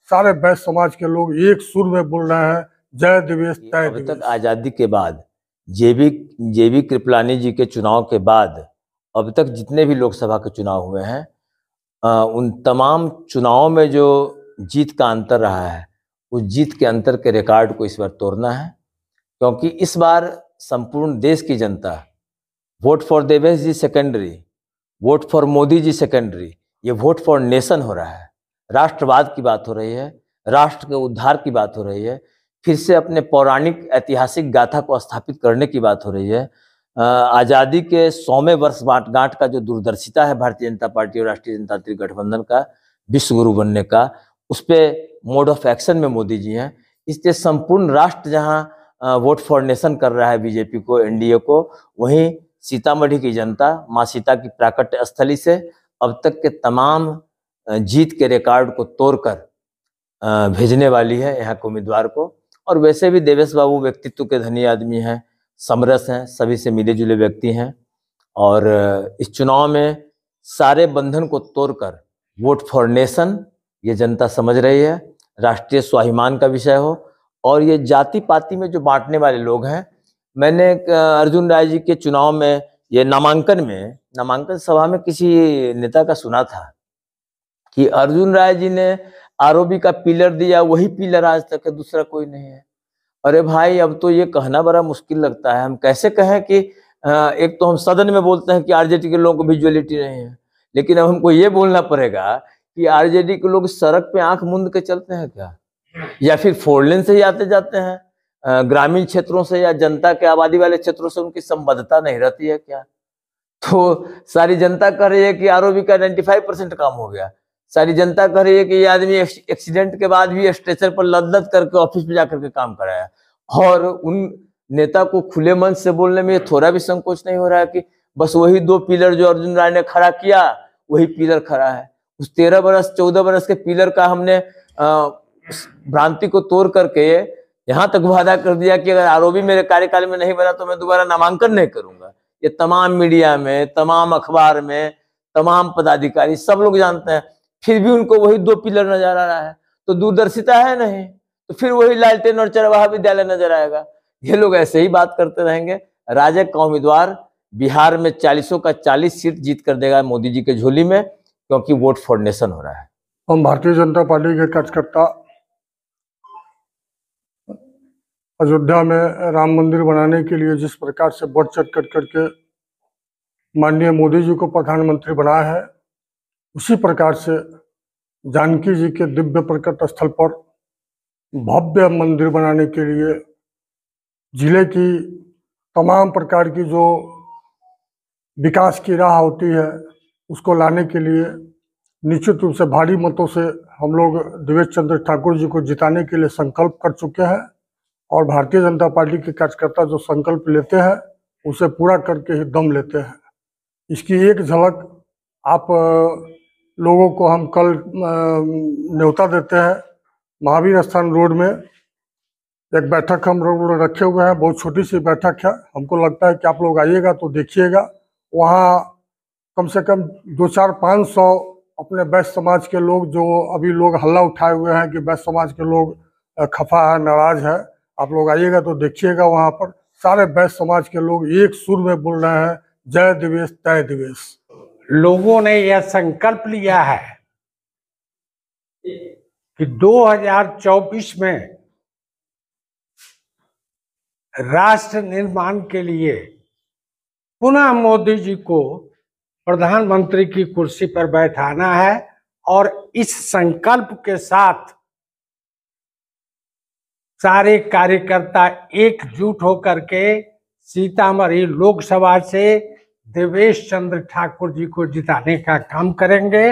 सारे वैश्य समाज के लोग एक सुर में बोल रहे हैं, जय दिवेश तय अभी दिवेश। तक आजादी के बाद जेबी कृपलानी जी के चुनाव के बाद अब तक जितने भी लोकसभा के चुनाव हुए हैं, उन तमाम चुनावों में जो जीत का अंतर रहा है, उस जीत के अंतर के रिकॉर्ड को इस बार तोड़ना है, क्योंकि इस बार संपूर्ण देश की जनता vote for Devesh ji secondary, vote for Modi ji secondary, ये वोट फॉर नेशन हो रहा है। राष्ट्रवाद की बात हो रही है, राष्ट्र के उद्धार की बात हो रही है, फिर से अपने पौराणिक ऐतिहासिक गाथा को स्थापित करने की बात हो रही है। आज़ादी के 100वें वर्षगांठ का जो दूरदर्शिता है भारतीय जनता पार्टी और राष्ट्रीय जनतांत्रिक गठबंधन का विश्व गुरु बनने का, उस पर मोड ऑफ एक्शन में मोदी जी हैं। इसलिए संपूर्ण राष्ट्र जहां वोट फॉर नेशन कर रहा है बीजेपी को, एनडीए को, वहीं सीतामढ़ी की जनता माँ सीता की प्राकट्य स्थली से अब तक के तमाम जीत के रिकॉर्ड को तोड़कर भेजने वाली है यहाँ के उम्मीदवार को। और वैसे भी देवेश बाबू व्यक्तित्व के धनी आदमी हैं, समरस हैं, सभी से मिले जुले व्यक्ति हैं, और इस चुनाव में सारे बंधन को तोड़कर वोट फॉर नेशन ये जनता समझ रही है। राष्ट्रीय स्वाभिमान का विषय हो और ये जाति पाति में जो बांटने वाले लोग हैं, मैंने अर्जुन राय जी के चुनाव में ये नामांकन सभा में किसी नेता का सुना था कि अर्जुन राय जी ने आरओबी का पिलर दिया, वही पिलर आज तक है, दूसरा कोई नहीं है। अरे भाई, अब तो ये कहना बड़ा मुश्किल लगता है। हम कैसे कहें कि एक तो हम सदन में बोलते हैं कि आरजेडी के लोगों को विजुअलिटी नहीं है, लेकिन अब हमको ये बोलना पड़ेगा कि आरजेडी के लोग सड़क पे आंख मूंद के चलते हैं क्या, या फिर 4 लेन से ही आते जाते हैं? ग्रामीण क्षेत्रों से या जनता के आबादी वाले क्षेत्रों से उनकी संबद्धता नहीं रहती है क्या? तो सारी जनता कह रही है कि आरओबी का 95% काम हो गया। सारी जनता कह रही है कि ये आदमी एक्सीडेंट के बाद भी स्ट्रेचर पर लद करके ऑफिस में जाकर के काम कराया, और उन नेता को खुले मन से बोलने में थोड़ा भी संकोच नहीं हो रहा है कि बस वही 2 पिलर जो अर्जुन राय ने खड़ा किया, वही पिलर खड़ा है। उस 14 बरस के पिलर का हमने भ्रांति को तोड़ करके यहाँ तक वादा कर दिया कि अगर आरओबी मेरे कार्यकाल में नहीं बना तो मैं दोबारा नामांकन नहीं करूंगा। ये तमाम मीडिया में, तमाम अखबार में, तमाम पदाधिकारी सब लोग जानते हैं, फिर भी उनको वही 2 पिलर नजर आ रहा है। तो दूरदर्शिता है नहीं, तो फिर वही लालटेन और चरवाहा विद्यालय नजर आएगा। ये लोग ऐसे ही बात करते रहेंगे। राजग का उम्मीदवार बिहार में 40 का 40 सीट जीत कर देगा मोदी जी के झोली में, क्योंकि वोट फॉर नेशन हो रहा है। हम भारतीय जनता पार्टी के कार्यकर्ता अयोध्या में राम मंदिर बनाने के लिए जिस प्रकार से बढ़ चढ़ कर करके माननीय मोदी जी को प्रधानमंत्री बनाया है, उसी प्रकार से जानकी जी के दिव्य प्रकट स्थल पर भव्य मंदिर बनाने के लिए जिले की तमाम प्रकार की जो विकास की राह होती है, उसको लाने के लिए निश्चित रूप से भारी मतों से हम लोग देवेश चंद्र ठाकुर जी को जिताने के लिए संकल्प कर चुके हैं। और भारतीय जनता पार्टी के कार्यकर्ता जो संकल्प लेते हैं उसे पूरा करके ही दम लेते हैं। इसकी एक झलक आप लोगों को हम कल न्योता देते हैं। महावीर स्थान रोड में एक बैठक हम लोग रखे हुए हैं, बहुत छोटी सी बैठक है। हमको लगता है कि आप लोग आइएगा तो देखिएगा, वहाँ कम से कम 200-500 अपने वैश्य समाज के लोग, जो अभी लोग हल्ला उठाए हुए हैं कि वैश्य समाज के लोग खफा है, नाराज है, आप लोग आइएगा तो देखिएगा, वहाँ पर सारे वैश्य समाज के लोग एक सुर में बोल रहे हैं, जय दिवेश तय दिवेश। लोगों ने यह संकल्प लिया है कि 2024 में राष्ट्र निर्माण के लिए पुनः मोदी जी को प्रधानमंत्री की कुर्सी पर बैठाना है, और इस संकल्प के साथ सारे कार्यकर्ता एकजुट होकर के सीतामढ़ी लोकसभा से देवेश चंद्र ठाकुर जी को जिताने का काम करेंगे।